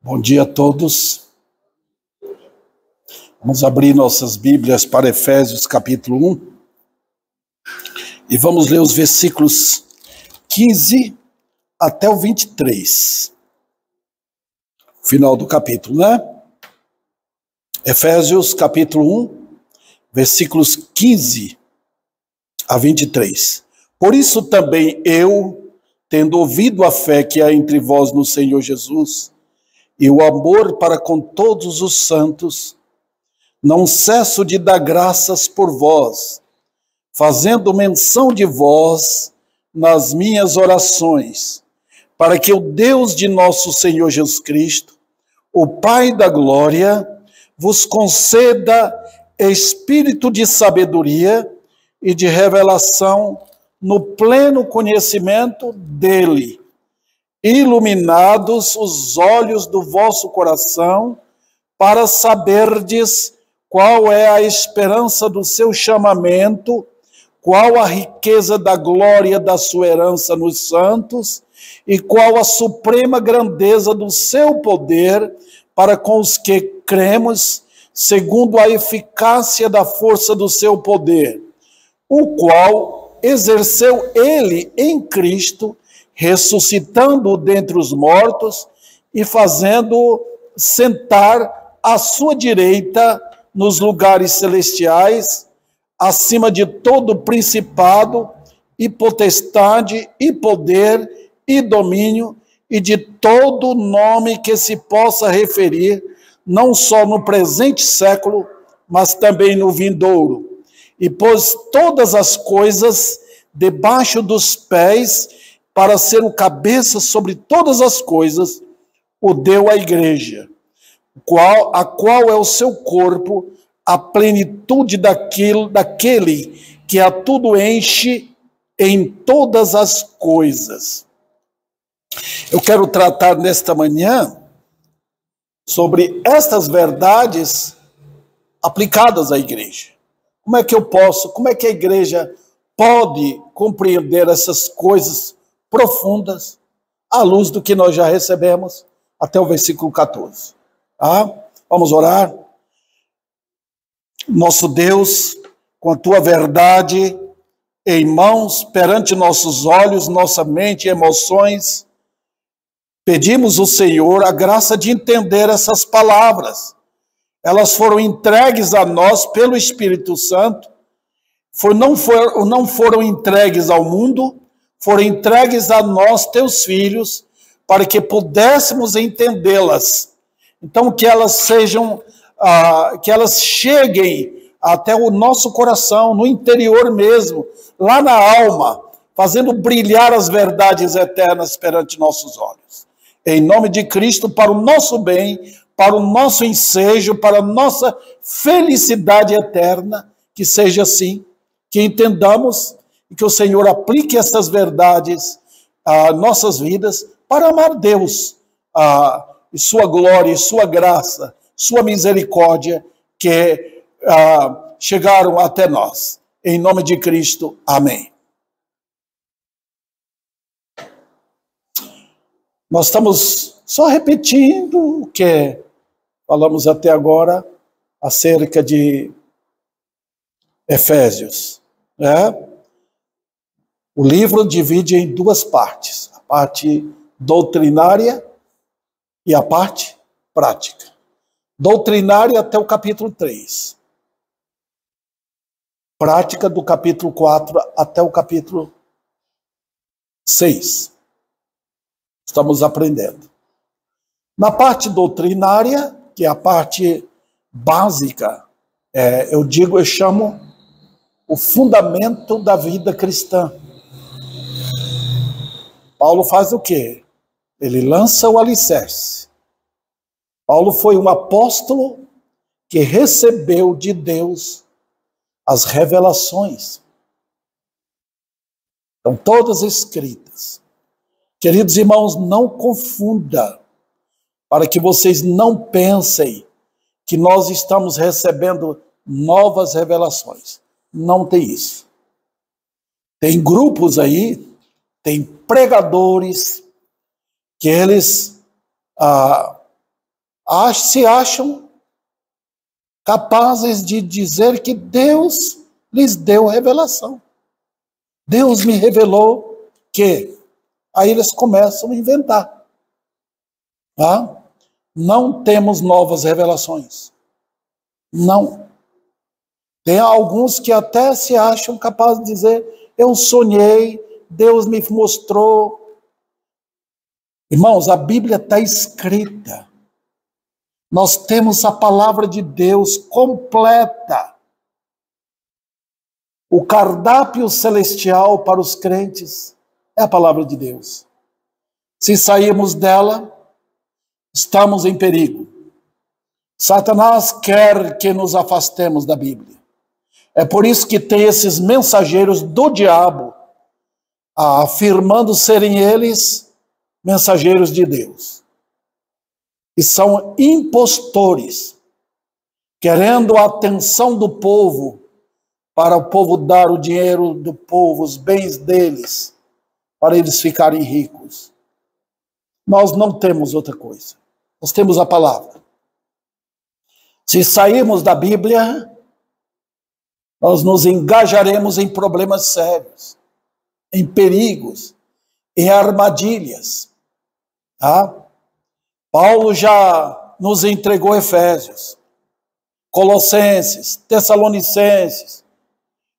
Bom dia a todos. Vamos abrir nossas Bíblias para Efésios capítulo 1 e vamos ler os versículos 15 até o 23. Final do capítulo, né? Efésios capítulo 1, versículos 15 a 23. Por isso também eu, tendo ouvido a fé que há entre vós no Senhor Jesus, e o amor para com todos os santos, não cesso de dar graças por vós, fazendo menção de vós nas minhas orações, para que o Deus de nosso Senhor Jesus Cristo, o Pai da glória, vos conceda espírito de sabedoria e de revelação no pleno conhecimento dele, iluminados os olhos do vosso coração, para saberdes qual é a esperança do seu chamamento, qual a riqueza da glória da sua herança nos santos, e qual a suprema grandeza do seu poder para com os que cremos, segundo a eficácia da força do seu poder, o qual exerceu ele em Cristo, ressuscitando-o dentre os mortos e fazendo-o sentar à sua direita nos lugares celestiais, acima de todo principado e potestade e poder e domínio e de todo nome que se possa referir, não só no presente século, mas também no vindouro. E pôs todas as coisas debaixo dos pés, para ser o cabeça sobre todas as coisas, o deu à igreja, a qual é o seu corpo, a plenitude daquele que a tudo enche em todas as coisas. Eu quero tratar nesta manhã sobre estas verdades aplicadas à igreja. Como é que a igreja pode compreender essas coisas profundas, à luz do que nós já recebemos, até o versículo 14. Vamos orar? Nosso Deus, com a tua verdade em mãos, perante nossos olhos, nossa mente e emoções, pedimos ao Senhor a graça de entender essas palavras. Elas foram entregues a nós pelo Espírito Santo, não foram entregues ao mundo, foram entregues a nós, teus filhos, para que pudéssemos entendê-las. Então, que elas cheguem até o nosso coração, no interior mesmo, lá na alma, fazendo brilhar as verdades eternas perante nossos olhos. Em nome de Cristo, para o nosso bem, para o nosso ensejo, para a nossa felicidade eterna, que seja assim, que entendamos e que o Senhor aplique essas verdades a nossas vidas para amar Deus, e sua glória, e sua graça, sua misericórdia que chegaram até nós. Em nome de Cristo, amém. Nós estamos só repetindo o que falamos até agora acerca de Efésios, né? O livro divide em duas partes, a parte doutrinária e a parte prática. Doutrinária até o capítulo 3. Prática do capítulo 4 até o capítulo 6. Estamos aprendendo. Na parte doutrinária, que é a parte básica, eu chamo o fundamento da vida cristã. Paulo faz o quê? Ele lança o alicerce. Paulo foi um apóstolo que recebeu de Deus as revelações. Estão todas escritas. Queridos irmãos, não confunda, para que vocês não pensem que nós estamos recebendo novas revelações. Não tem isso. Tem grupos aí, tem pregadores, que eles se acham capazes de dizer que Deus lhes deu revelação. Deus me revelou que. Aí eles começam a inventar. Tá? Não temos novas revelações. Não. Tem alguns que até se acham capazes de dizer, eu sonhei, Deus me mostrou. Irmãos, a Bíblia está escrita. Nós temos a palavra de Deus completa. O cardápio celestial para os crentes é a palavra de Deus. Se sairmos dela, estamos em perigo. Satanás quer que nos afastemos da Bíblia. É por isso que tem esses mensageiros do diabo, afirmando serem eles mensageiros de Deus. E são impostores, querendo a atenção do povo, para o povo dar o dinheiro do povo, os bens deles, para eles ficarem ricos. Nós não temos outra coisa. Nós temos a palavra. Se sairmos da Bíblia, nós nos engajaremos em problemas sérios, em perigos, em armadilhas. Tá? Paulo já nos entregou Efésios, Colossenses, Tessalonicenses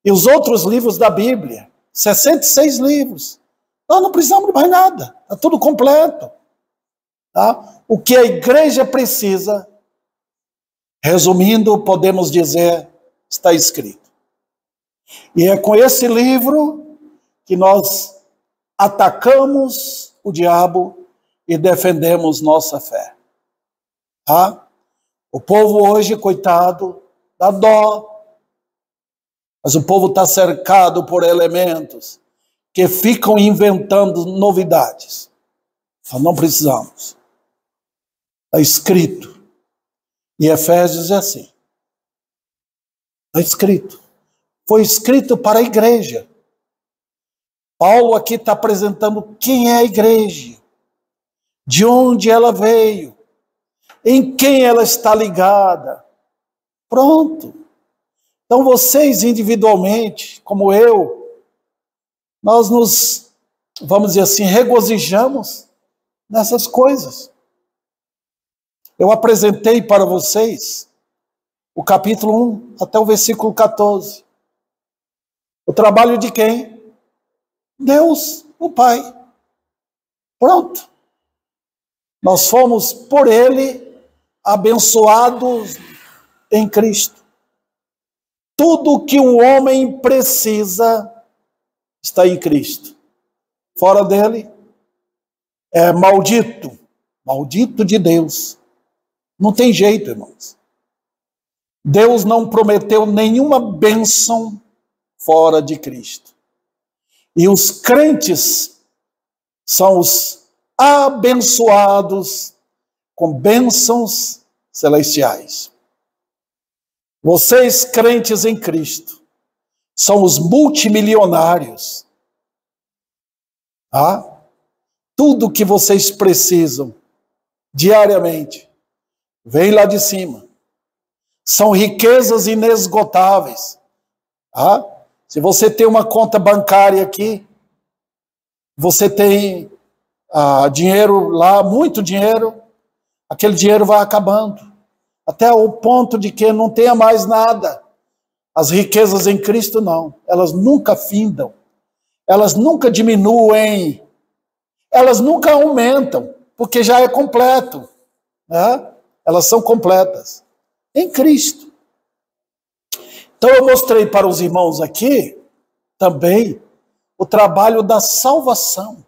e os outros livros da Bíblia, 66 livros. Nós não precisamos de mais nada, está tudo completo. Tá? O que a igreja precisa, resumindo, podemos dizer, está escrito. E é com esse livro que nós atacamos o diabo e defendemos nossa fé. Tá? O povo hoje, coitado, dá dó. Mas o povo está cercado por elementos que ficam inventando novidades. Nós não precisamos. Está escrito. E Efésios é assim. Está escrito. Foi escrito para a igreja. Paulo aqui está apresentando quem é a igreja, de onde ela veio, em quem ela está ligada. Pronto. Então vocês individualmente, como eu, nós nos, vamos dizer assim, regozijamos nessas coisas. Eu apresentei para vocês o capítulo 1 até o versículo 14. O trabalho de quem? Deus, o Pai. Pronto. Nós fomos, por Ele, abençoados em Cristo. Tudo que um homem precisa está em Cristo. Fora dele, é maldito. Maldito de Deus. Não tem jeito, irmãos. Deus não prometeu nenhuma bênção fora de Cristo. E os crentes são os abençoados com bênçãos celestiais. Vocês, crentes em Cristo, são os multimilionários. Tá? Tudo que vocês precisam diariamente vem lá de cima. São riquezas inesgotáveis. Tá? Se você tem uma conta bancária aqui, você tem dinheiro lá, muito dinheiro, aquele dinheiro vai acabando. Até o ponto de que não tenha mais nada. As riquezas em Cristo não. Elas nunca findam. Elas nunca diminuem. Elas nunca aumentam, porque já é completo. Né? Elas são completas. Em Cristo. Então eu mostrei para os irmãos aqui também o trabalho da salvação.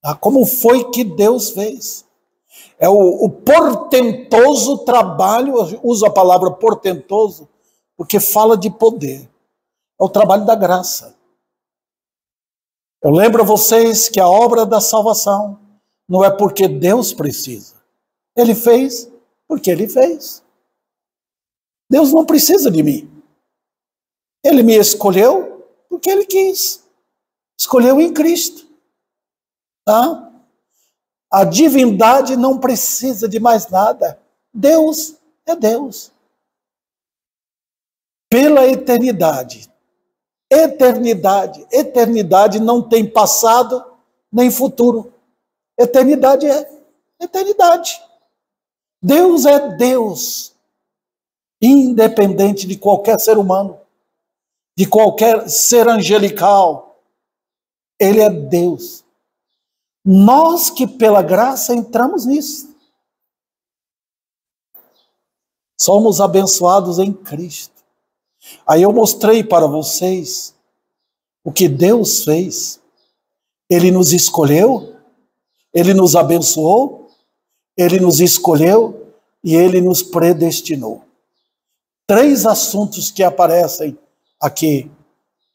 Tá? Como foi que Deus fez. É o portentoso trabalho, eu uso a palavra portentoso, porque fala de poder. É o trabalho da graça. Eu lembro a vocês que a obra da salvação não é porque Deus precisa. Ele fez porque Ele fez. Deus não precisa de mim. Ele me escolheu porque Ele quis. Escolheu em Cristo. Tá? A divindade não precisa de mais nada. Deus é Deus. Pela eternidade. Eternidade não tem passado nem futuro. Eternidade é eternidade. Deus é Deus, independente de qualquer ser humano, de qualquer ser angelical. Ele é Deus. Nós que pela graça entramos nisso. Somos abençoados em Cristo. Aí eu mostrei para vocês o que Deus fez. Ele nos escolheu, Ele nos abençoou, Ele nos escolheu e Ele nos predestinou. 3 assuntos que aparecem aqui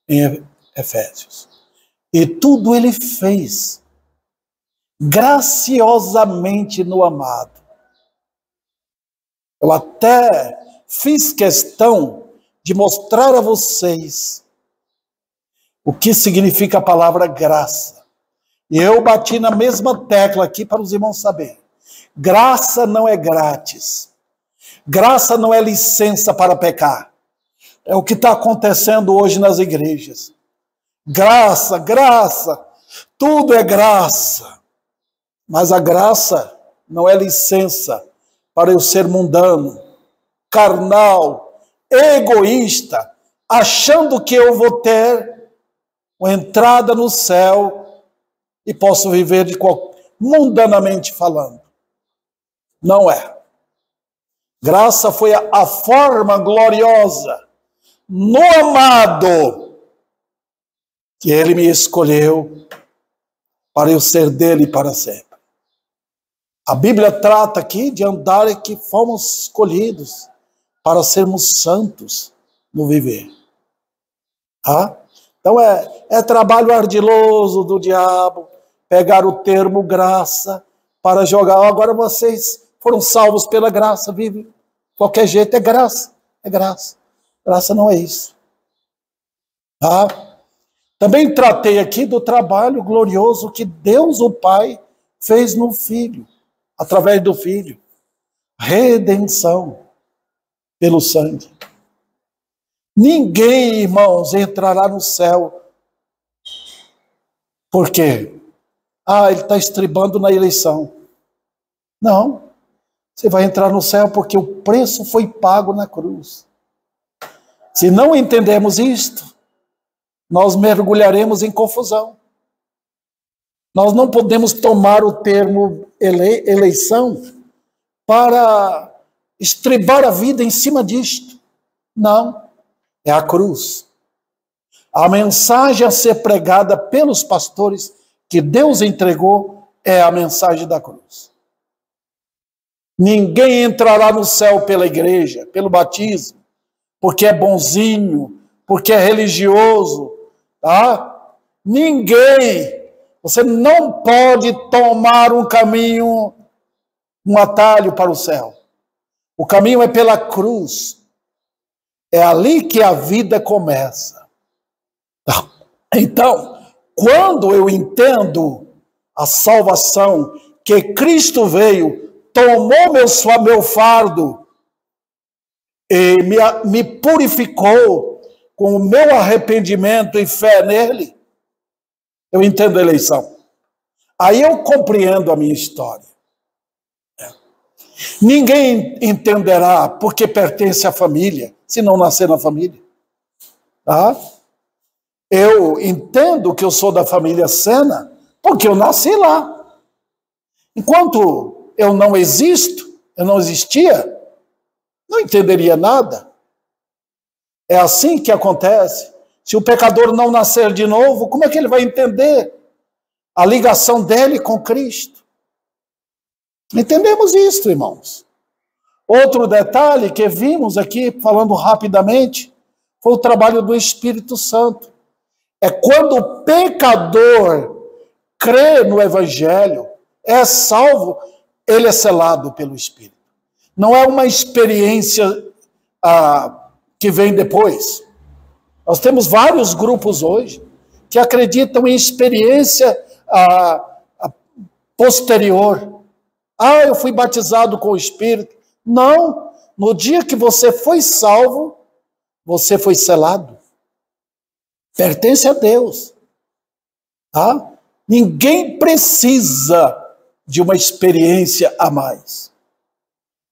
em Efésios. E tudo Ele fez graciosamente no amado. Eu até fiz questão de mostrar a vocês o que significa a palavra graça. E eu bati na mesma tecla aqui para os irmãos saberem. Graça não é grátis. Graça não é licença para pecar. É o que está acontecendo hoje nas igrejas. Graça, graça, tudo é graça. Mas a graça não é licença para eu ser mundano, carnal, egoísta, achando que eu vou ter uma entrada no céu e posso viver mundanamente falando. Não é. Graça foi a forma gloriosa no amado que Ele me escolheu para eu ser dele para sempre. A Bíblia trata aqui de andar que fomos escolhidos para sermos santos no viver. Então é trabalho ardiloso do diabo pegar o termo graça para jogar. Agora vocês foram salvos pela graça, vivem. Qualquer jeito é graça, é graça. Graça não é isso. Também tratei aqui do trabalho glorioso que Deus, o Pai, fez no Filho, através do Filho. Redenção pelo sangue. Ninguém, irmãos, entrará no céu. Por quê? Ele está estribando na eleição. Não. Você vai entrar no céu porque o preço foi pago na cruz. Se não entendermos isto, nós mergulharemos em confusão. Nós não podemos tomar o termo eleição para estribar a vida em cima disto. Não. É a cruz. A mensagem a ser pregada pelos pastores que Deus entregou é a mensagem da cruz. Ninguém entrará no céu pela igreja, pelo batismo, porque é bonzinho, porque é religioso, tá? Ninguém. Você não pode tomar um caminho, um atalho para o céu. O caminho é pela cruz. É ali que a vida começa. Então, quando eu entendo a salvação, que Cristo veio, tomou meu fardo e me purificou com o meu arrependimento e fé nele, eu entendo a eleição. Aí eu compreendo a minha história. Ninguém entenderá porque pertence à família, se não nascer na família. Tá? Eu entendo que eu sou da família Sena porque eu nasci lá. Enquanto eu não existo, eu não existia, não entenderia nada. É assim que acontece. Se o pecador não nascer de novo, como é que ele vai entender a ligação dele com Cristo? Entendemos isso, irmãos. Outro detalhe que vimos aqui, falando rapidamente, foi o trabalho do Espírito Santo. É quando o pecador crê no Evangelho, é salvo, ele é selado pelo Espírito. Não é uma experiência que vem depois. Nós temos vários grupos hoje que acreditam em experiência posterior. Ah, eu fui batizado com o Espírito. Não, no dia que você foi salvo, você foi selado. Pertence a Deus. Tá? Ninguém precisa de uma experiência a mais.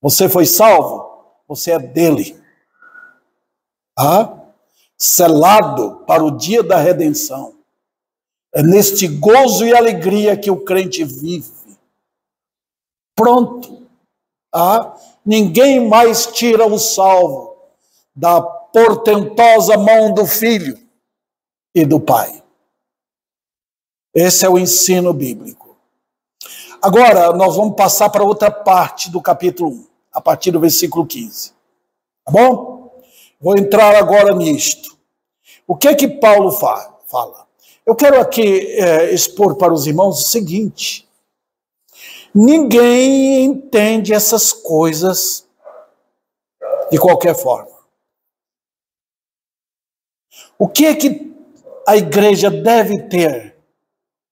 Você foi salvo, você é dele. Tá? Selado para o dia da redenção. É neste gozo e alegria que o crente vive. Pronto. Tá? Ninguém mais tira o salvo da portentosa mão do Filho e do Pai. Esse é o ensino bíblico. Agora, nós vamos passar para outra parte do capítulo 1, a partir do versículo 15. Tá bom? Vou entrar agora nisto. O que é que Paulo fala? Eu quero aqui expor para os irmãos o seguinte. Ninguém entende essas coisas de qualquer forma. O que é que a igreja deve ter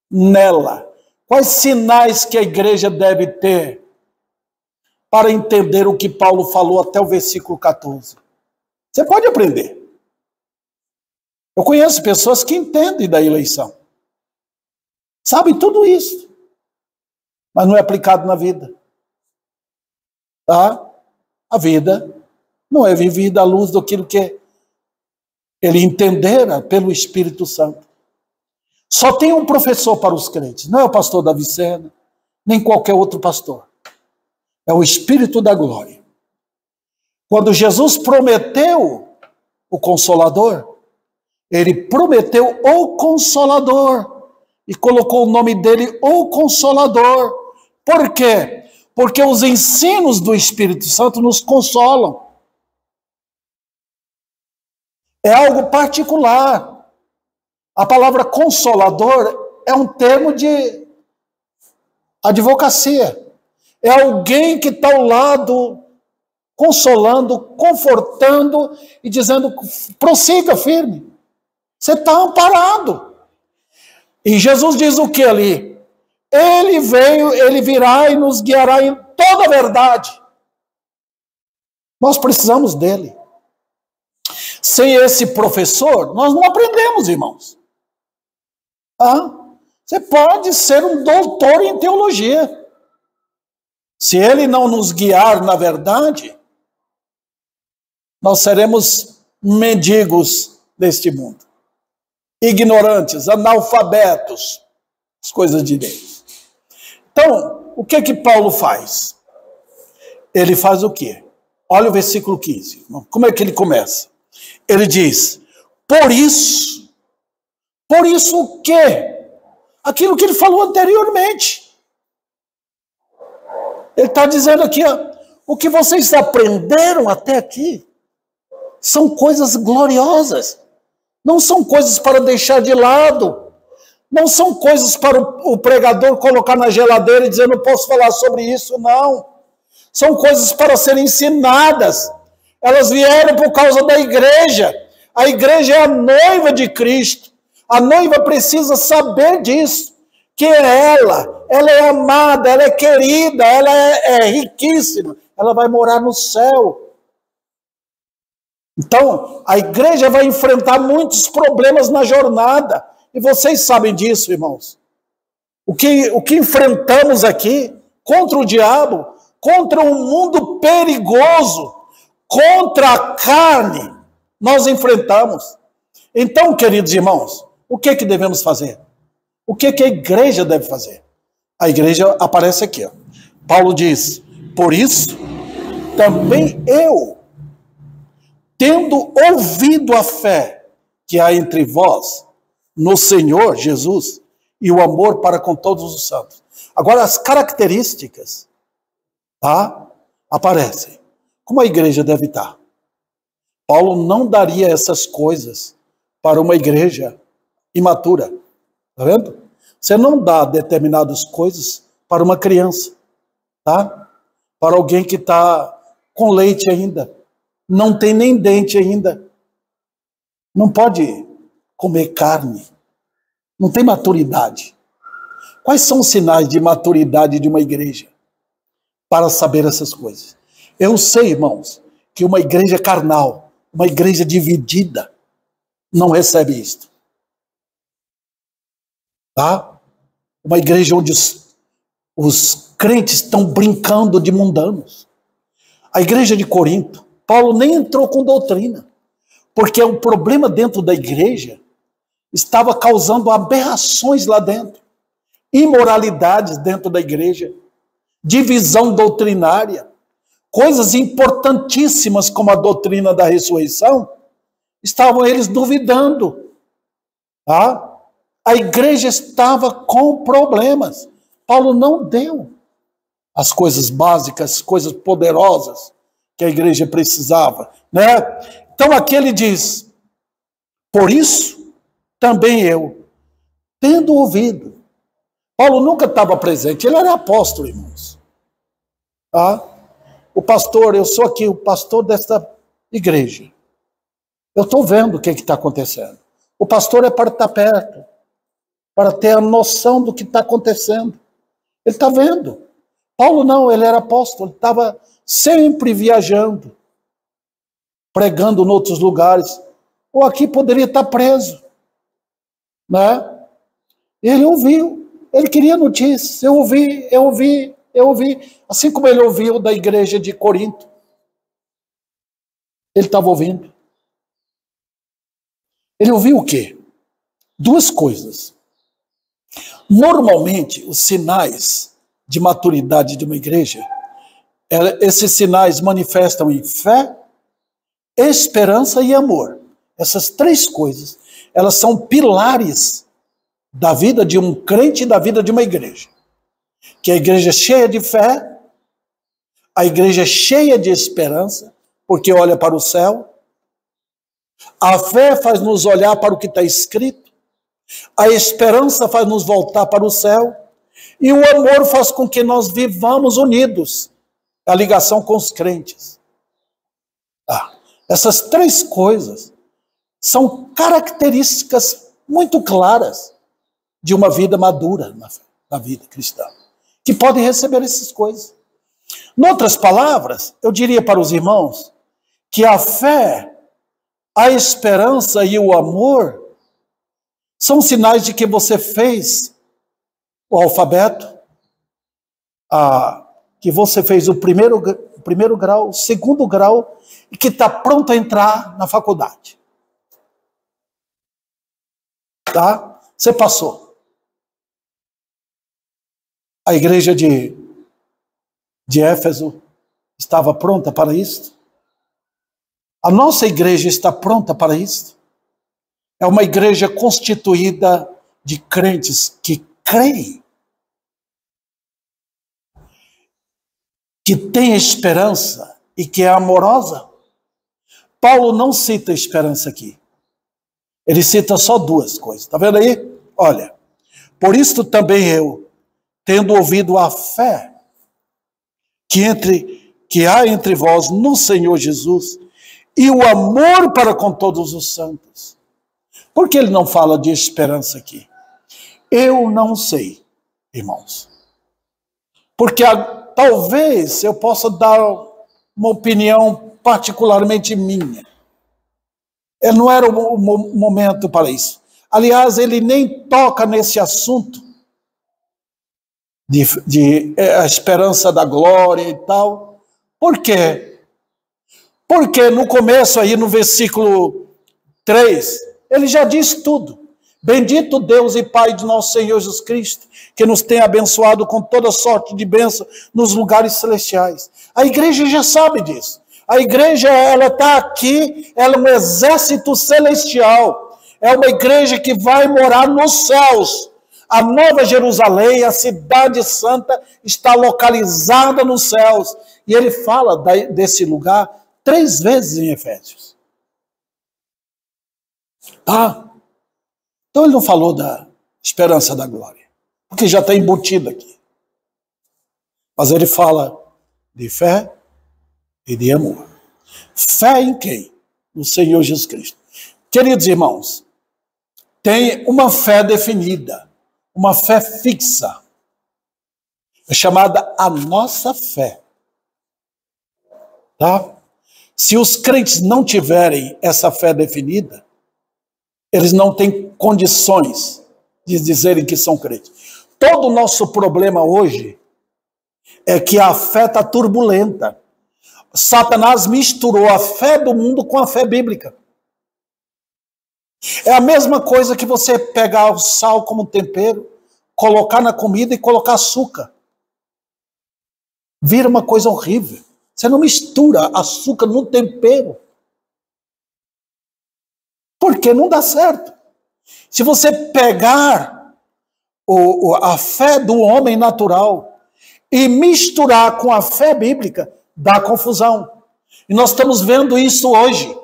nela? Quais sinais que a igreja deve ter para entender o que Paulo falou até o versículo 14? Você pode aprender. Eu conheço pessoas que entendem da eleição. Sabem tudo isso. Mas não é aplicado na vida. Tá? A vida não é vivida à luz daquilo que ele entendera pelo Espírito Santo. Só tem um professor para os crentes. Não é o pastor Davi Sena, nem qualquer outro pastor. É o Espírito da glória. Quando Jesus prometeu o Consolador, ele prometeu o Consolador e colocou o nome dele, o Consolador. Por quê? Porque os ensinos do Espírito Santo nos consolam. É algo particular. A palavra consolador é um termo de advocacia. É alguém que está ao lado, consolando, confortando e dizendo, prossiga firme. Você está amparado. E Jesus diz o que ali? Ele veio, ele virá e nos guiará em toda a verdade. Nós precisamos dele. Sem esse professor, nós não aprendemos, irmãos. Você pode ser um doutor em teologia. Se ele não nos guiar na verdade, nós seremos mendigos deste mundo. Ignorantes, analfabetos, as coisas de Deus. Então, o que Paulo faz? Ele faz o quê? Olha o versículo 15. Como é que ele começa? Ele diz, por isso o quê? Aquilo que ele falou anteriormente. Ele está dizendo aqui, ó, o que vocês aprenderam até aqui são coisas gloriosas. Não são coisas para deixar de lado. Não são coisas para o pregador colocar na geladeira e dizer, não posso falar sobre isso, não. São coisas para serem ensinadas. Elas vieram por causa da igreja. A igreja é a noiva de Cristo. A noiva precisa saber disso. Que ela é amada, ela é querida, ela é riquíssima. Ela vai morar no céu. Então, a igreja vai enfrentar muitos problemas na jornada. E vocês sabem disso, irmãos. O que enfrentamos aqui contra o diabo, contra um mundo perigoso, contra a carne, nós enfrentamos. Então, queridos irmãos, o que devemos fazer? O que a igreja deve fazer? A igreja aparece aqui. Ó. Paulo diz, por isso, também eu, tendo ouvido a fé que há entre vós, no Senhor Jesus, e o amor para com todos os santos. Agora, as características aparecem. Como a igreja deve estar? Paulo não daria essas coisas para uma igreja imatura. Está vendo? Você não dá determinadas coisas para uma criança. Tá? Para alguém que está com leite ainda. Não tem nem dente ainda. Não pode comer carne. Não tem maturidade. Quais são os sinais de maturidade de uma igreja para saber essas coisas? Eu sei, irmãos, que uma igreja carnal, uma igreja dividida, não recebe isto. Tá? Uma igreja onde os crentes estão brincando de mundanos. A igreja de Corinto, Paulo nem entrou com doutrina, porque o problema dentro da igreja estava causando aberrações lá dentro, imoralidades dentro da igreja, divisão doutrinária, coisas importantíssimas como a doutrina da ressurreição, estavam eles duvidando. Tá? A igreja estava com problemas. Paulo não deu as coisas básicas, coisas poderosas que a igreja precisava, né? Então aqui ele diz: por isso também eu, tendo ouvido. Paulo nunca estava presente, ele era apóstolo, irmãos. Tá? O pastor, eu sou aqui o pastor desta igreja. Eu estou vendo o que está acontecendo. O pastor é para estar perto, para ter a noção do que está acontecendo. Ele está vendo. Paulo não, ele era apóstolo, ele estava sempre viajando, pregando em outros lugares. Ou aqui poderia estar preso. Né? Ele ouviu, ele queria notícias. Eu ouvi. Assim como ele ouviu da igreja de Corinto. Ele estava ouvindo. Ele ouviu o quê? Duas coisas. Normalmente, os sinais de maturidade de uma igreja, esses sinais manifestam em fé, esperança e amor. Essas três coisas, elas são pilares da vida de um crente e da vida de uma igreja. Que a igreja é cheia de fé, a igreja é cheia de esperança, porque olha para o céu. A fé faz nos olhar para o que está escrito. A esperança faz nos voltar para o céu. E o amor faz com que nós vivamos unidos. A ligação com os crentes. Essas três coisas são características muito claras de uma vida madura na vida cristã, que podem receber essas coisas. Em outras palavras, eu diria para os irmãos que a fé, a esperança e o amor são sinais de que você fez o alfabeto, que você fez o primeiro grau, o segundo grau, e que está pronto a entrar na faculdade. Tá? Você passou. A igreja de Éfeso estava pronta para isso? A nossa igreja está pronta para isso? É uma igreja constituída de crentes que creem, que tem esperança e que é amorosa. Paulo não cita esperança aqui. Ele cita só duas coisas. Está vendo aí? Olha, por isso também eu, tendo ouvido a fé que há entre vós no Senhor Jesus e o amor para com todos os santos. Por que ele não fala de esperança aqui? Eu não sei, irmãos. Porque talvez eu possa dar uma opinião particularmente minha. Não era o momento para isso. Aliás, ele nem toca nesse assunto de a esperança da glória e tal. Por quê? Porque no começo aí, no versículo 3, ele já diz tudo. Bendito Deus e Pai de nosso Senhor Jesus Cristo, que nos tem abençoado com toda sorte de bênção nos lugares celestiais. A igreja já sabe disso. A igreja, ela está aqui, ela é um exército celestial. É uma igreja que vai morar nos céus. A Nova Jerusalém, a cidade santa, está localizada nos céus. E ele fala desse lugar 3 vezes em Efésios. Então ele não falou da esperança da glória, porque já está embutido aqui. Mas ele fala de fé e de amor. Fé em quem? No Senhor Jesus Cristo. Queridos irmãos, tem uma fé definida uma fé fixa, é chamada a nossa fé. Tá? Se os crentes não tiverem essa fé definida, eles não têm condições de dizerem que são crentes. Todo o nosso problema hoje é que a fé está turbulenta. Satanás misturou a fé do mundo com a fé bíblica. É a mesma coisa que você pegar o sal como tempero, colocar na comida e colocar açúcar. Vira uma coisa horrível. Você não mistura açúcar no tempero. Porque não dá certo. Se você pegar a fé do homem natural e misturar com a fé bíblica, dá confusão. E nós estamos vendo isso hoje.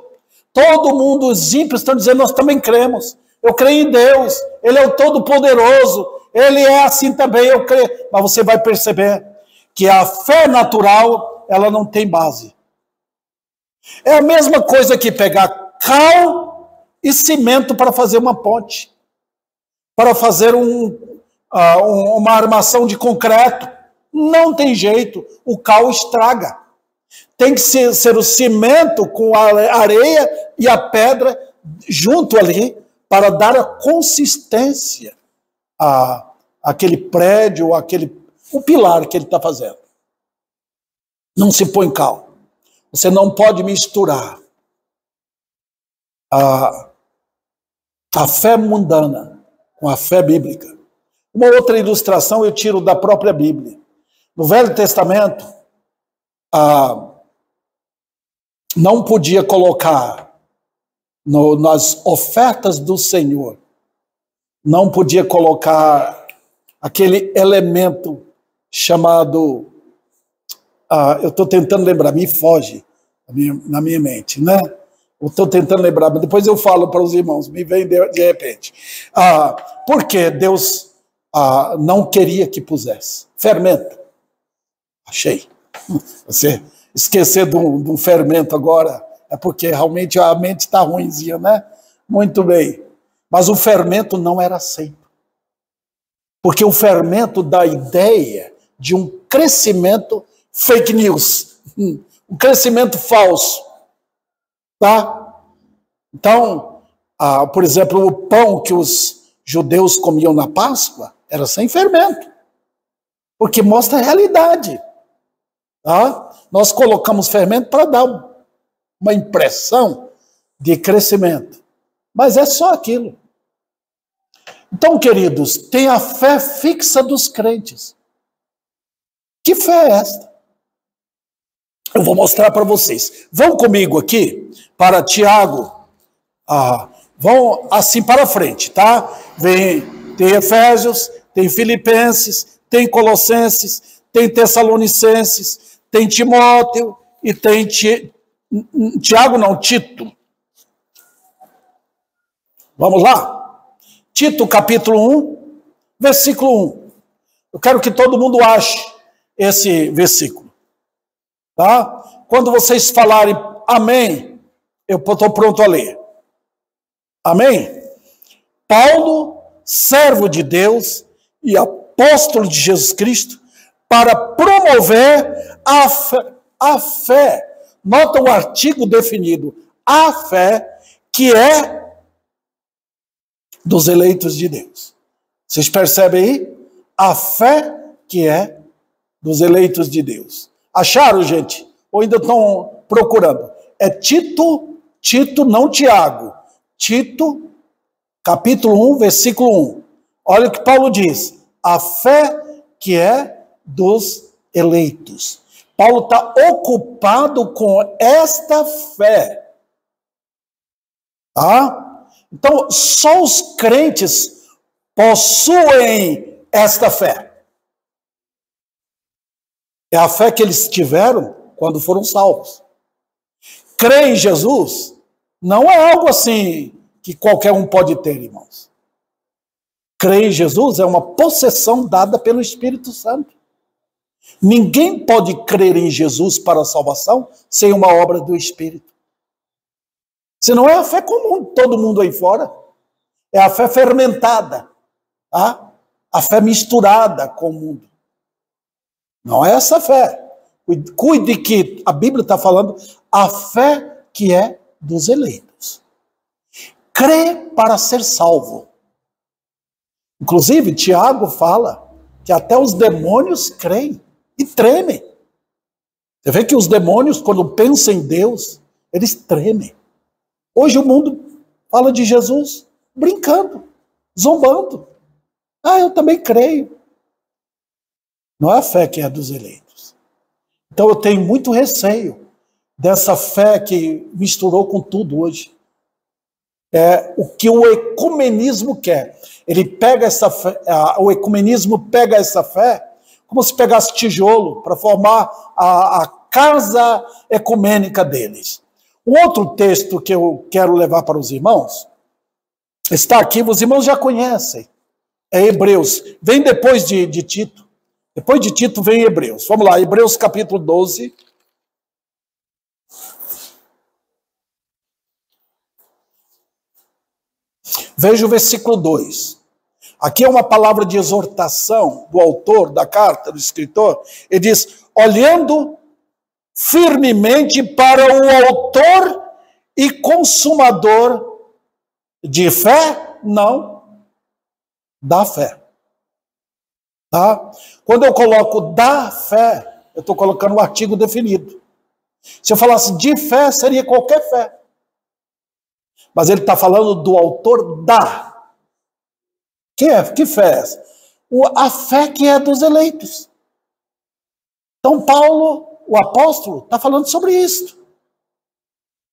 Todo mundo, os ímpios, estão dizendo, nós também cremos. Eu creio em Deus, Ele é o Todo-Poderoso, Ele é assim também, eu creio. Mas você vai perceber que a fé natural, ela não tem base. É a mesma coisa que pegar cal e cimento para fazer uma ponte, para fazer uma armação de concreto. Não tem jeito, o cal estraga. Tem que ser o cimento com a areia e a pedra junto ali para dar a consistência àquele prédio, o pilar que ele está fazendo. Não se põe cal. Você não pode misturar a fé mundana com a fé bíblica. Uma outra ilustração eu tiro da própria Bíblia. No Velho Testamento, não podia colocar nas ofertas do Senhor, não podia colocar aquele elemento chamado, eu estou tentando lembrar, me foge na minha mente, né? Eu estou tentando lembrar, mas depois eu falo para os irmãos, me vem de repente. Por que Deus não queria que pusesse? Fermento. Achei. Você esquecer de um fermento agora é porque realmente a mente está ruimzinha, né? Muito bem. Mas o fermento não era aceito. Porque o fermento dá a ideia de um crescimento fake news, um crescimento falso. Tá? Então, por exemplo, o pão que os judeus comiam na Páscoa era sem fermento. Porque mostra a realidade. Tá? Nós colocamos fermento para dar uma impressão de crescimento. Mas é só aquilo. Então, queridos, tem a fé fixa dos crentes. Que fé é esta? Eu vou mostrar para vocês. Vão comigo aqui para Tiago. Vão assim para frente, tá? Tem Efésios, tem Filipenses, tem Colossenses, tem Tessalonicenses, tem Timóteo e tem Tiago, não, Tito. Vamos lá? Tito, capítulo 1, versículo 1. Eu quero que todo mundo ache esse versículo. Tá? Quando vocês falarem amém, eu estou pronto a ler. Amém? Paulo, servo de Deus e apóstolo de Jesus Cristo, para promover a fé. Nota o artigo definido. A fé que é dos eleitos de Deus. Vocês percebem aí? A fé que é dos eleitos de Deus. Acharam, gente? Ou ainda estão procurando? É Tito, não Tiago. Tito, capítulo 1, versículo 1. Olha o que Paulo diz. A fé que é dos eleitos. Paulo está ocupado com esta fé. Tá? Então, só os crentes possuem esta fé. É a fé que eles tiveram quando foram salvos. Crer em Jesus não é algo assim que qualquer um pode ter, irmãos. Crer em Jesus é uma possessão dada pelo Espírito Santo. Ninguém pode crer em Jesus para a salvação sem uma obra do Espírito. Se não é a fé comum, todo mundo aí fora. É a fé fermentada. Tá? a fé misturada com o mundo. Não é essa fé. Cuide que a Bíblia está falando a fé que é dos eleitos. Crê para ser salvo. Inclusive, Tiago fala que até os demônios creem e tremem. Você vê que os demônios, quando pensam em Deus, eles tremem. Hoje o mundo fala de Jesus brincando, zombando. Ah, eu também creio. Não é a fé que é dos eleitos. Então eu tenho muito receio dessa fé que misturou com tudo hoje. É o que o ecumenismo quer. Ele pega essa fé, o ecumenismo pega essa fé como se pegasse tijolo para formar a casa ecumênica deles. Um outro texto que eu quero levar para os irmãos está aqui, os irmãos já conhecem. É Hebreus. Vem depois de Tito. Depois de Tito vem Hebreus. Vamos lá, Hebreus capítulo 12. Veja o versículo 2. Aqui é uma palavra de exortação do autor da carta, do escritor. Ele diz, olhando firmemente para o autor e consumador de fé, não, da fé. Tá? Quando eu coloco da fé, eu estou colocando um artigo definido. Se eu falasse de fé, seria qualquer fé. Mas ele está falando do autor da. Que fé é essa? A fé que é dos eleitos. Então Paulo, o apóstolo, está falando sobre isso.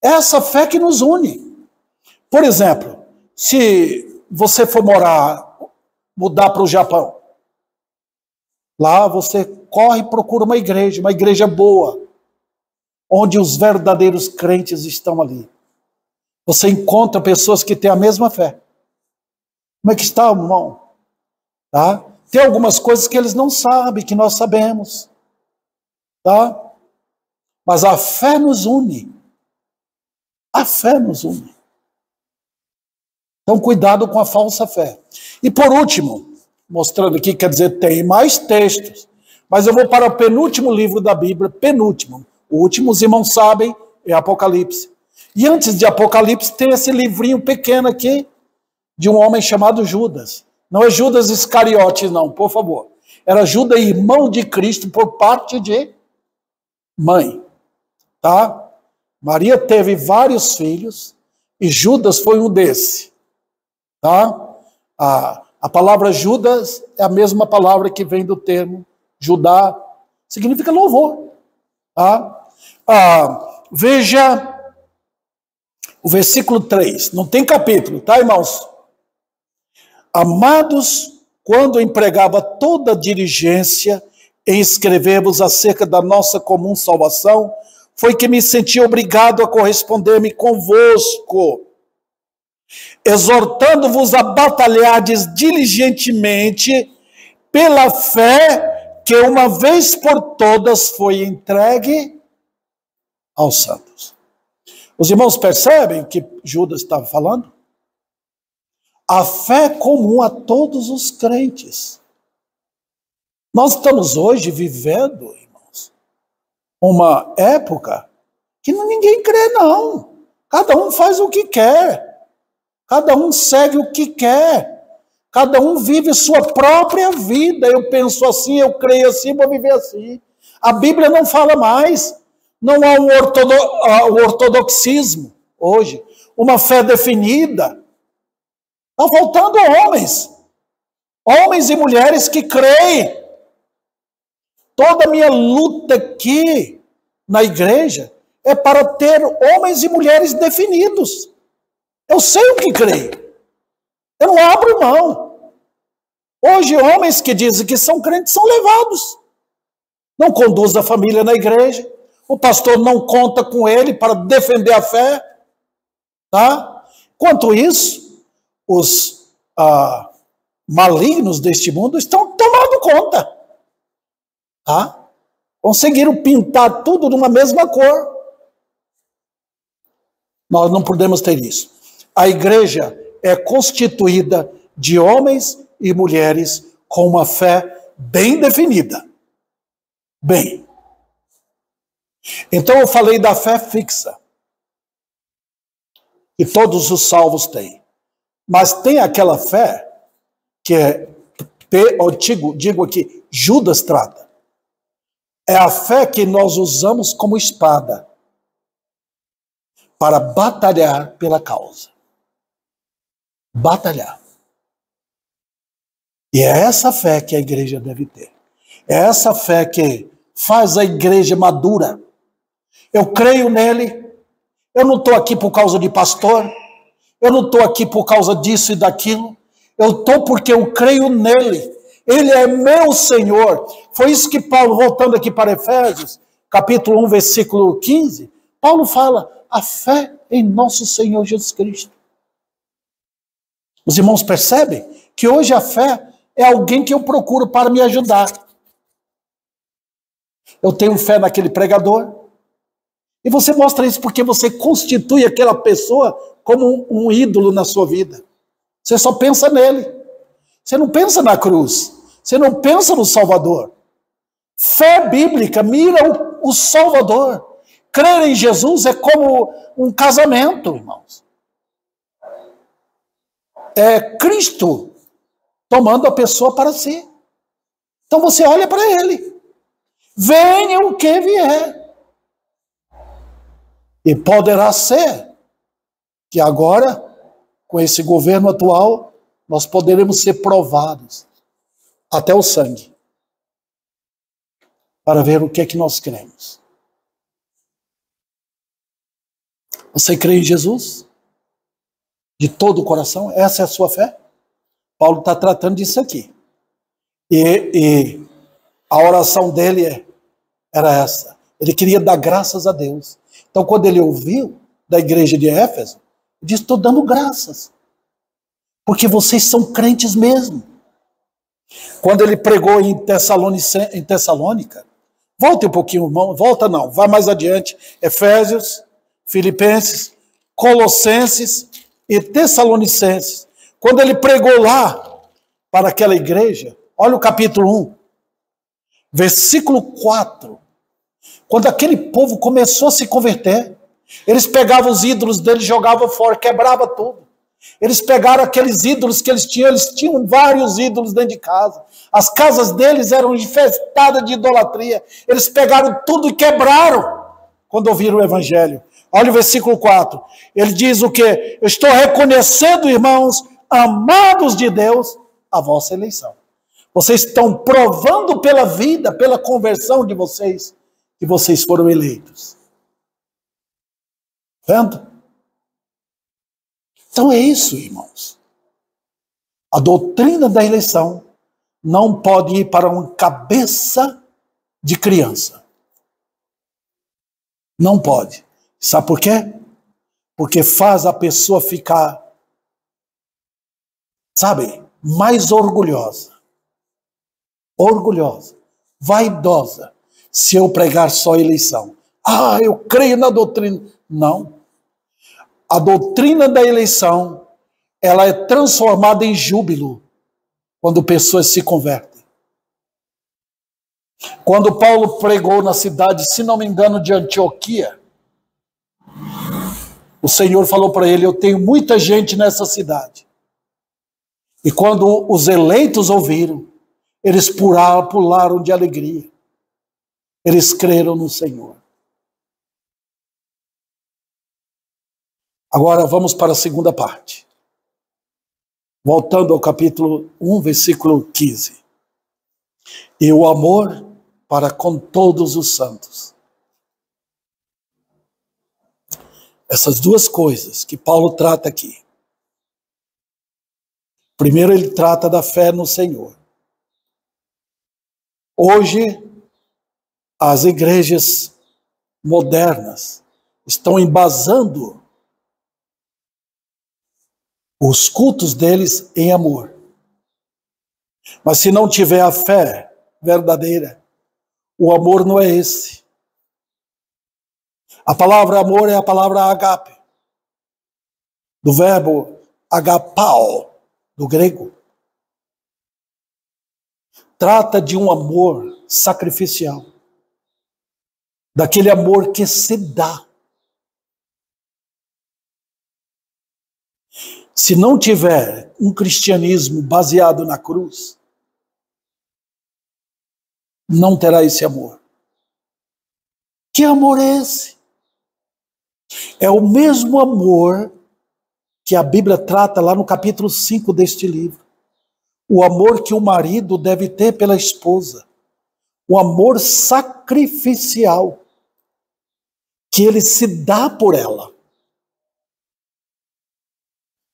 É essa fé que nos une. Por exemplo, se você for mudar para o Japão, lá você corre e procura uma igreja boa, onde os verdadeiros crentes estão ali. Você encontra pessoas que têm a mesma fé. Como é que está, irmão? Tá? Tem algumas coisas que eles não sabem, que nós sabemos. Tá? Mas a fé nos une. A fé nos une. Então, cuidado com a falsa fé. E por último, mostrando aqui, quer dizer, tem mais textos. Mas eu vou para o penúltimo livro da Bíblia, penúltimo. O último, os irmãos sabem, é Apocalipse. E antes de Apocalipse, tem esse livrinho pequeno aqui, de um homem chamado Judas. Não é Judas Iscariotes, não, por favor. Era Judas, irmão de Cristo, por parte de mãe. Tá? Maria teve vários filhos, e Judas foi um desses. Tá? A palavra Judas é a mesma palavra que vem do termo Judá, significa louvor. Tá? Veja o versículo 3, não tem capítulo, tá, irmãos? Amados, quando empregava toda a diligência em escrever-vos acerca da nossa comum salvação, foi que me senti obrigado a corresponder-me convosco, exortando-vos a batalhardes diligentemente pela fé que uma vez por todas foi entregue aos santos. Os irmãos percebem o que Judas estava falando? A fé comum a todos os crentes. Nós estamos hoje vivendo, irmãos, uma época que ninguém crê, não. Cada um faz o que quer. Cada um segue o que quer. Cada um vive sua própria vida. Eu penso assim, eu creio assim, vou viver assim. A Bíblia não fala mais. Não há um ortodoxismo hoje. Uma fé definida. Está faltando homens e mulheres que creem. Toda a minha luta aqui na igreja é para ter homens e mulheres definidos. Eu sei o que creio. Eu não abro mão. Hoje, homens que dizem que são crentes são levados. Não conduz a família na igreja. O pastor não conta com ele para defender a fé. Tá? Enquanto isso, os malignos deste mundo estão tomando conta. Tá? Conseguiram pintar tudo de uma mesma cor. Nós não podemos ter isso. A igreja é constituída de homens e mulheres com uma fé bem definida. Bem. Então eu falei da fé fixa, que todos os salvos têm. Mas tem aquela fé que digo aqui, Judas trata. É a fé que nós usamos como espada para batalhar pela causa. Batalhar. E é essa fé que a igreja deve ter. É essa fé que faz a igreja madura. Eu creio nele. Eu não estou aqui por causa de pastor. Eu não estou aqui por causa disso e daquilo. Eu estou porque eu creio nele. Ele é meu Senhor. Foi isso que Paulo, voltando aqui para Efésios, capítulo 1, versículo 15, Paulo fala, a fé em nosso Senhor Jesus Cristo. Os irmãos percebem que hoje a fé é alguém que eu procuro para me ajudar. Eu tenho fé naquele pregador. E você mostra isso porque você constitui aquela pessoa como um ídolo na sua vida. Você só pensa nele. Você não pensa na cruz. Você não pensa no Salvador. Fé bíblica mira o Salvador. Crer em Jesus é como um casamento, irmãos. É Cristo tomando a pessoa para si. Então você olha para ele. Venha o que vier. E poderá ser que agora, com esse governo atual, nós poderemos ser provados até o sangue para ver o que é que nós cremos. Você crê em Jesus? De todo o coração? Essa é a sua fé? Paulo está tratando disso aqui. E a oração dele era essa. Ele queria dar graças a Deus. Então, quando ele ouviu da igreja de Éfeso, ele disse, estou dando graças. Porque vocês são crentes mesmo. Quando ele pregou em Tessalônica, volte um pouquinho, irmão, volta não, vai mais adiante, Efésios, Filipenses, Colossenses e Tessalonicenses. Quando ele pregou lá, para aquela igreja, olha o capítulo 1, versículo 4, quando aquele povo começou a se converter, eles pegavam os ídolos deles, jogavam fora, quebravam tudo. Eles pegaram aqueles ídolos que eles tinham vários ídolos dentro de casa. As casas deles eram infestadas de idolatria. Eles pegaram tudo e quebraram quando ouviram o evangelho. Olha o versículo 4. Ele diz o quê? Eu estou reconhecendo, irmãos, amados de Deus, a vossa eleição. Vocês estão provando pela vida, pela conversão de vocês, que vocês foram eleitos. Vendo? Então é isso, irmãos. A doutrina da eleição não pode ir para uma cabeça de criança. Não pode. Sabe por quê? Porque faz a pessoa ficar, sabe, mais orgulhosa. Orgulhosa. Vaidosa. Se eu pregar só eleição. Ah, eu creio na doutrina. Não. A doutrina da eleição, ela é transformada em júbilo quando pessoas se convertem. Quando Paulo pregou na cidade, se não me engano, de Antioquia, o Senhor falou para ele, eu tenho muita gente nessa cidade. E quando os eleitos ouviram, eles pularam de alegria. Eles creram no Senhor. Agora vamos para a segunda parte. Voltando ao capítulo 1, versículo 15. E o amor para com todos os santos. Essas duas coisas que Paulo trata aqui. Primeiro ele trata da fé no Senhor. Hoje, as igrejas modernas estão embasando os cultos deles em amor. Mas se não tiver a fé verdadeira, o amor não é esse. A palavra amor é a palavra agape, do verbo agapao, do grego. trata de um amor sacrificial, daquele amor que se dá. Se não tiver um cristianismo baseado na cruz, não terá esse amor. Que amor é esse? É o mesmo amor que a Bíblia trata lá no capítulo 5 deste livro. O amor que o marido deve ter pela esposa. O amor sacrificial, que ele se dá por ela.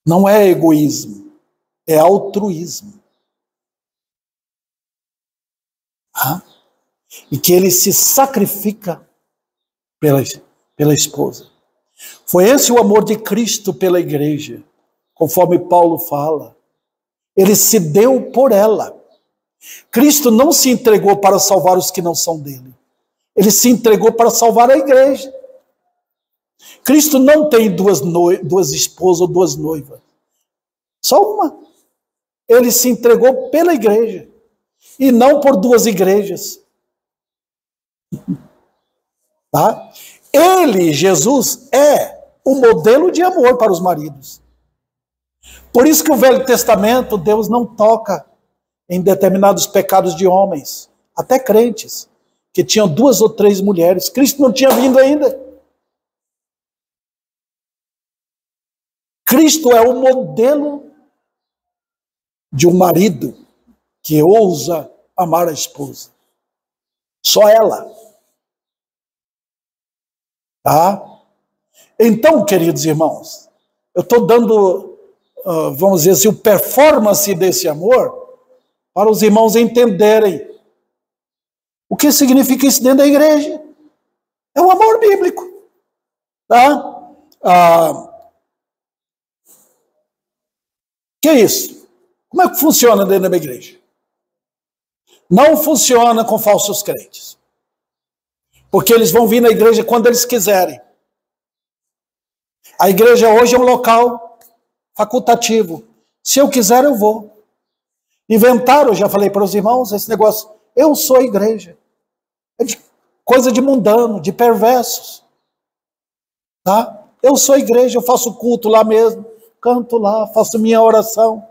Não é egoísmo, é altruísmo. E que ele se sacrifica pela esposa. Foi esse o amor de Cristo pela igreja, conforme Paulo fala. Ele se deu por ela. Cristo não se entregou para salvar os que não são dele. Ele se entregou para salvar a igreja. Cristo não tem duas esposas ou duas noivas. Só uma. Ele se entregou pela igreja. E não por duas igrejas. Tá? Ele, Jesus, é o modelo de amor para os maridos. Por isso que o Velho Testamento, Deus não toca em determinados pecados de homens, até crentes, que tinham 2 ou 3 mulheres. Cristo não tinha vindo ainda. Cristo é o modelo de um marido que ousa amar a esposa. Só ela. Tá? Então, queridos irmãos, eu estou dando, vamos dizer assim, o performance desse amor para os irmãos entenderem o que significa isso dentro da igreja. É um amor bíblico. Tá? Que é isso? Como é que funciona dentro da igreja? Não funciona com falsos crentes. Porque eles vão vir na igreja quando eles quiserem. A igreja hoje é um local facultativo. Se eu quiser, eu vou. Inventaram, eu já falei para os irmãos, esse negócio, eu sou a igreja. É coisa de mundano, de perversos. Tá? Eu sou a igreja, eu faço culto lá mesmo, canto lá, faço minha oração.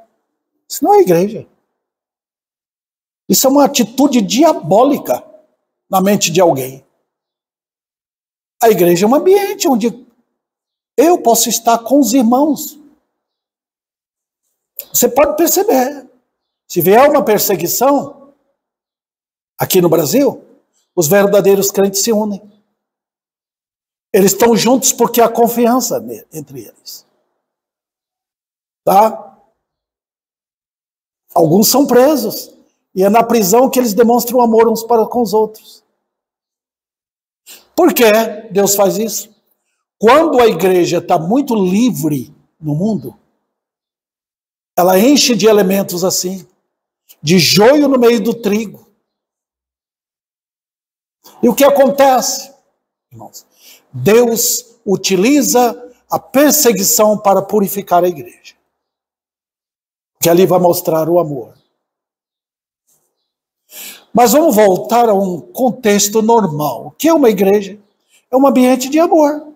Isso não é igreja. Isso é uma atitude diabólica na mente de alguém. A igreja é um ambiente onde eu posso estar com os irmãos. Você pode perceber. Se vier uma perseguição, aqui no Brasil, os verdadeiros crentes se unem. Eles estão juntos porque há confiança entre eles. Tá? Alguns são presos. E é na prisão que eles demonstram amor uns para com os outros. Por que Deus faz isso? Quando a igreja está muito livre no mundo, ela enche de elementos assim, de joio no meio do trigo. E o que acontece, irmãos? Deus utiliza a perseguição para purificar a igreja. Que ali vai mostrar o amor. Mas vamos voltar a um contexto normal. O que é uma igreja? É um ambiente de amor.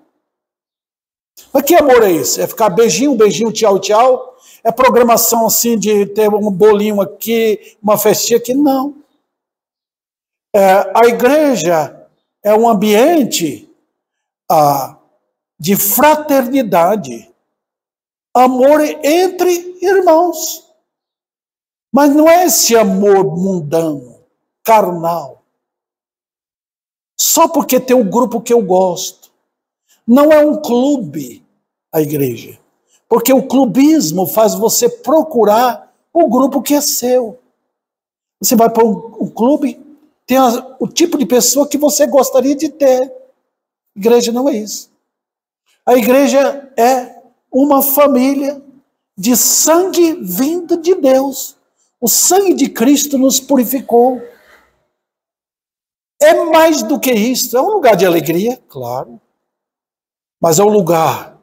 Mas que amor é esse? É ficar beijinho, beijinho, tchau, tchau? É programação assim de ter um bolinho aqui, uma festinha aqui? Não. A igreja é um ambiente de fraternidade, amor entre irmãos. Mas não é esse amor mundano, carnal. Só porque tem um grupo que eu gosto. Não é um clube, a igreja. Porque o clubismo faz você procurar o grupo que é seu. Você vai para um clube, tem o tipo de pessoa que você gostaria de ter. Igreja não é isso. A igreja é uma família de sangue vindo de Deus. O sangue de Cristo nos purificou. É mais do que isso. É um lugar de alegria, claro. Mas é um lugar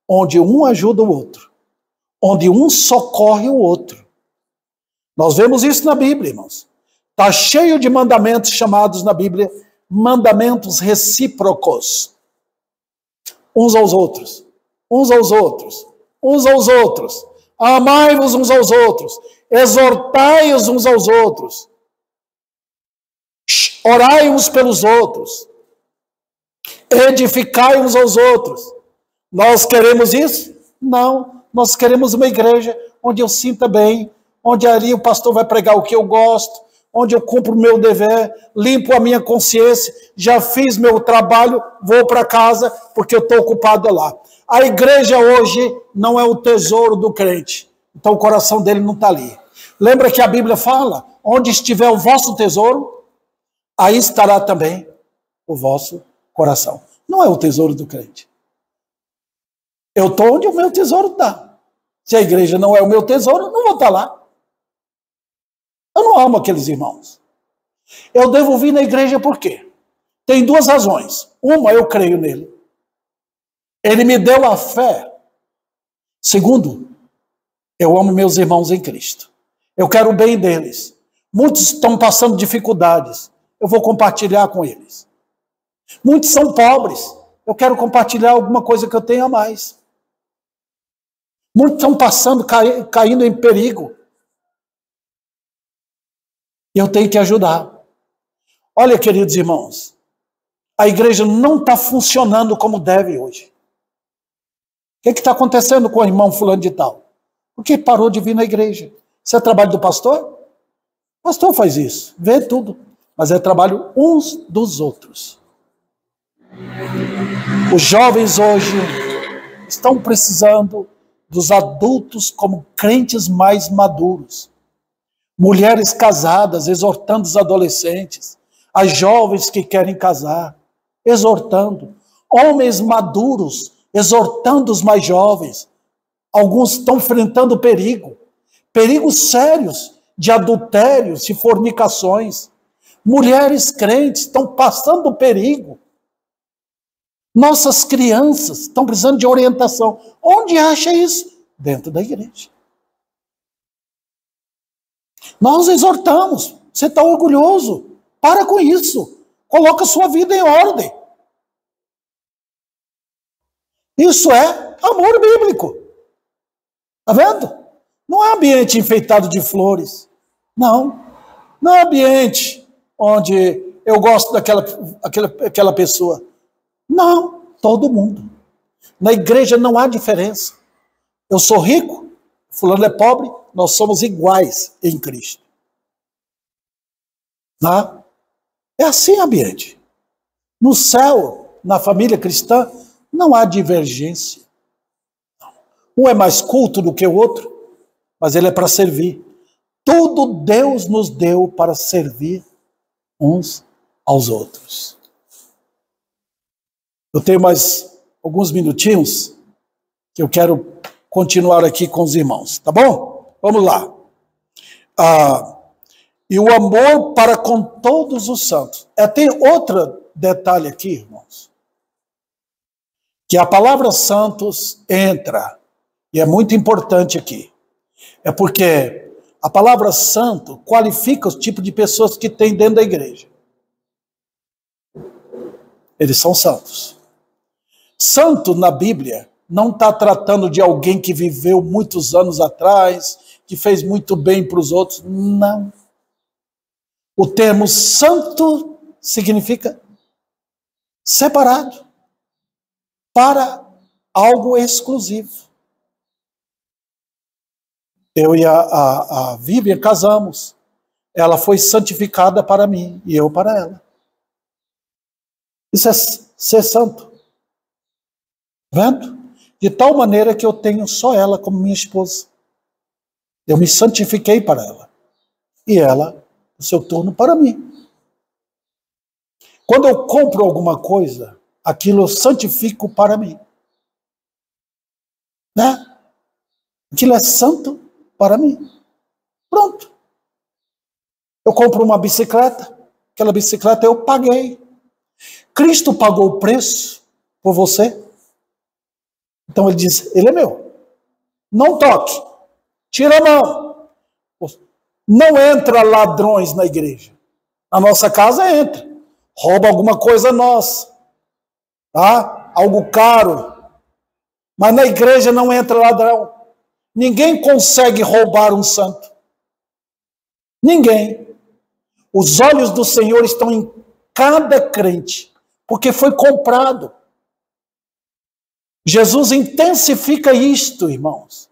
onde um ajuda o outro. Onde um socorre o outro. Nós vemos isso na Bíblia, irmãos. Está cheio de mandamentos chamados na Bíblia mandamentos recíprocos. Uns aos outros, uns aos outros, uns aos outros. Amai-vos uns aos outros, exortai-os uns aos outros, orai uns pelos outros, edificai uns aos outros. Nós queremos isso? Não, nós queremos uma igreja onde eu sinta bem, onde ali o pastor vai pregar o que eu gosto, onde eu cumpro o meu dever, limpo a minha consciência, já fiz meu trabalho, vou para casa porque eu estou ocupado lá. A igreja hoje não é o tesouro do crente, então o coração dele não está ali. Lembra que a Bíblia fala, onde estiver o vosso tesouro, aí estará também o vosso coração. Não é o tesouro do crente. Eu estou onde o meu tesouro está. Se a igreja não é o meu tesouro, eu não vou estar lá. Eu não amo aqueles irmãos. Eu devo vir na igreja por quê? Tem duas razões. Uma, eu creio nele. Ele me deu a fé. Segundo, eu amo meus irmãos em Cristo. Eu quero o bem deles. Muitos estão passando dificuldades. Eu vou compartilhar com eles. Muitos são pobres. Eu quero compartilhar alguma coisa que eu tenho a mais. Muitos estão passando, caindo em perigo. E eu tenho que ajudar. Olha, queridos irmãos, a igreja não está funcionando como deve hoje. O que está acontecendo com o irmão fulano de tal? Porque parou de vir na igreja. Isso é trabalho do pastor? O pastor faz isso, vê tudo. Mas é trabalho uns dos outros. Os jovens hoje estão precisando dos adultos como crentes mais maduros. Mulheres casadas exortando os adolescentes, as jovens que querem casar, exortando. Homens maduros exortando os mais jovens. Alguns estão enfrentando perigos sérios de adultérios e fornicações. Mulheres crentes estão passando perigo. Nossas crianças estão precisando de orientação. Onde acha isso? Dentro da igreja. Nós exortamos. Você está orgulhoso? Para com isso. Coloca a sua vida em ordem. Isso é amor bíblico. Está vendo? Não é ambiente enfeitado de flores. Não. Não é ambiente onde eu gosto daquela pessoa. Não. Todo mundo. Na igreja não há diferença. Eu sou rico, fulano é pobre, nós somos iguais em Cristo. Não? É assim o ambiente. No céu, na família cristã, não há divergência. Um é mais culto do que o outro, mas ele é para servir. Tudo Deus nos deu para servir uns aos outros. Eu tenho mais alguns minutinhos que eu quero continuar aqui com os irmãos, tá bom? Vamos lá. E o amor para com todos os santos. Tem outro detalhe aqui, irmãos, que a palavra santos entra, e é muito importante aqui. É porque a palavra santo qualifica o tipo de pessoas que tem dentro da igreja. Eles são santos. Santo na Bíblia não está tratando de alguém que viveu muitos anos atrás, que fez muito bem para os outros. Não. O termo santo significa separado para algo exclusivo. Eu e a Vivian casamos. Ela foi santificada para mim e eu para ela. Isso é ser santo. Vendo? De tal maneira que eu tenho só ela como minha esposa. Eu me santifiquei para ela. E ela, o seu turno, para mim. Quando eu compro alguma coisa, aquilo eu santifico para mim. Né? Aquilo é santo para mim. Pronto. Eu compro uma bicicleta, aquela bicicleta eu paguei. Cristo pagou o preço por você. Então ele diz, ele é meu. Não toque. Tira a mão. Não entra ladrões na igreja. Na nossa casa entra. Rouba alguma coisa nossa. Tá? Algo caro. Mas na igreja não entra ladrão. Ninguém consegue roubar um santo. Ninguém. Os olhos do Senhor estão em cada crente, porque foi comprado. Jesus intensifica isto, irmãos.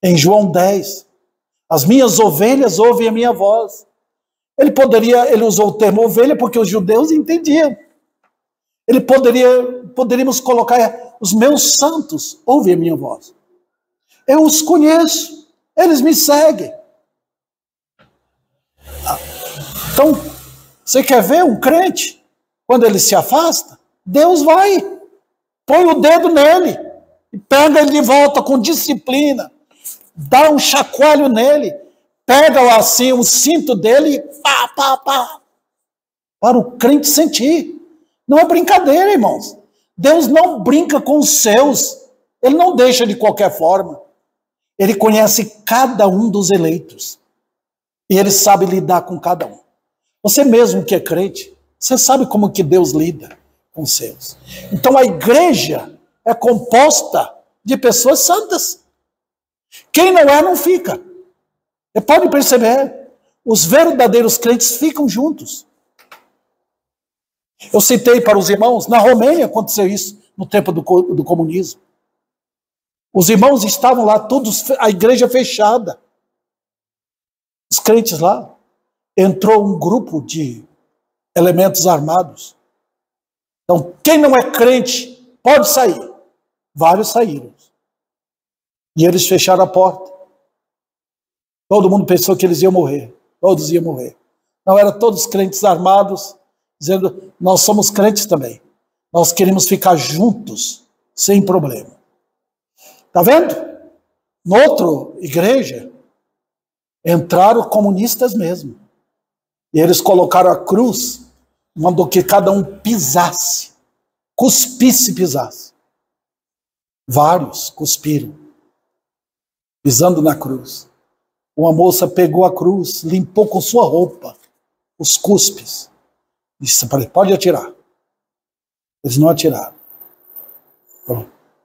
Em João 10, as minhas ovelhas ouvem a minha voz. Ele usou o termo ovelha porque os judeus entendiam. Poderíamos colocar, os meus santos ouvem a minha voz. Eu os conheço, eles me seguem. Então, você quer ver um crente? Quando ele se afasta, Deus vai, põe o dedo nele, e pega ele de volta com disciplina, dá um chacoalho nele, pega assim o cinto dele e pá, para o crente sentir. Não é brincadeira, irmãos. Deus não brinca com os seus, ele não deixa de qualquer forma. Ele conhece cada um dos eleitos, e ele sabe lidar com cada um. Você mesmo que é crente, você sabe como que Deus lida com os seus. Então a igreja é composta de pessoas santas. Quem não é, não fica. Você pode perceber, os verdadeiros crentes ficam juntos. Eu citei para os irmãos, na Romênia aconteceu isso, no tempo do comunismo. Os irmãos estavam lá, todos, a igreja fechada. Os crentes lá. Entrou um grupo de elementos armados. Então, quem não é crente, pode sair. Vários saíram. E eles fecharam a porta. Todo mundo pensou que eles iam morrer. Todos iam morrer. Não, eram todos crentes armados, dizendo, nós somos crentes também. Nós queremos ficar juntos, sem problema. Está vendo? Na outra igreja, entraram comunistas mesmo. E eles colocaram a cruz, mandou que cada um pisasse, cuspisse e pisasse. Vários cuspiram, pisando na cruz. Uma moça pegou a cruz, limpou com sua roupa os cuspes. Disse para ele, pode atirar. Eles não atiraram.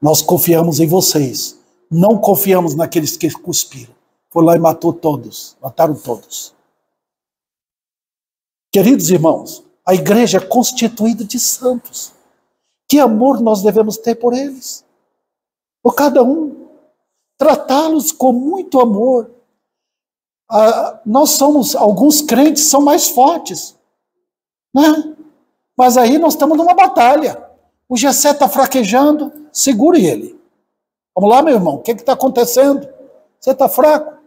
Nós confiamos em vocês. Não confiamos naqueles que cuspiram. Foi lá e matou todos. Mataram todos. Queridos irmãos, a igreja é constituída de santos. Que amor nós devemos ter por eles? Por cada um. Tratá-los com muito amor. Alguns crentes são mais fortes. Né? Mas aí nós estamos numa batalha. O Gessé está fraquejando, segure ele. Vamos lá, meu irmão, o que está acontecendo? Você está fraco.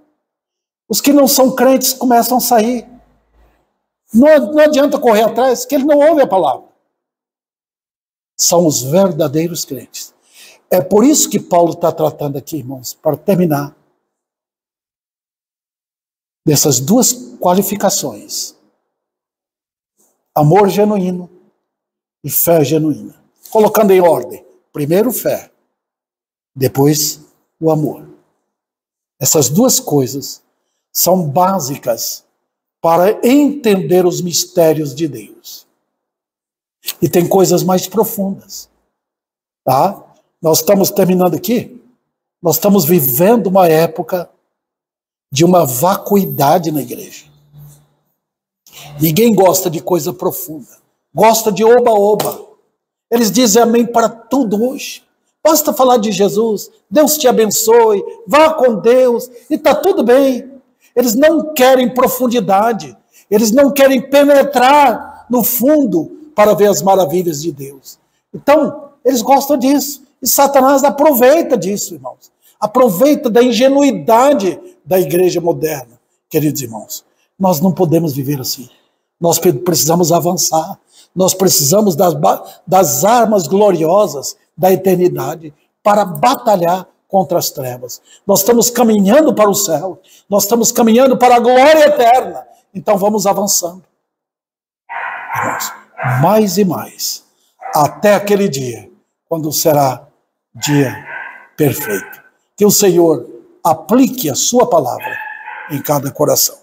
Os que não são crentes começam a sair. Não adianta correr atrás, que ele não ouve a palavra. São os verdadeiros crentes. É por isso que Paulo está tratando aqui, irmãos, para terminar, dessas duas qualificações. Amor genuíno e fé genuína. Colocando em ordem. Primeiro fé, depois o amor. Essas duas coisas são básicas para entender os mistérios de Deus. E tem coisas mais profundas. Tá? Nós estamos terminando aqui. Nós estamos vivendo uma época de uma vacuidade na igreja. Ninguém gosta de coisa profunda. Gosta de oba-oba. Eles dizem amém para tudo hoje. Basta falar de Jesus. Deus te abençoe. Vá com Deus. E está tudo bem. Eles não querem profundidade. Eles não querem penetrar no fundo para ver as maravilhas de Deus. Então, eles gostam disso. E Satanás aproveita disso, irmãos. Aproveita da ingenuidade da igreja moderna. Queridos irmãos, nós não podemos viver assim. Nós precisamos avançar. Nós precisamos das armas gloriosas da eternidade para batalhar contra as trevas. Nós estamos caminhando para o céu. Nós estamos caminhando para a glória eterna. Então vamos avançando. Irmãos, mais e mais. Até aquele dia, quando será dia perfeito. Que o Senhor aplique a sua palavra em cada coração.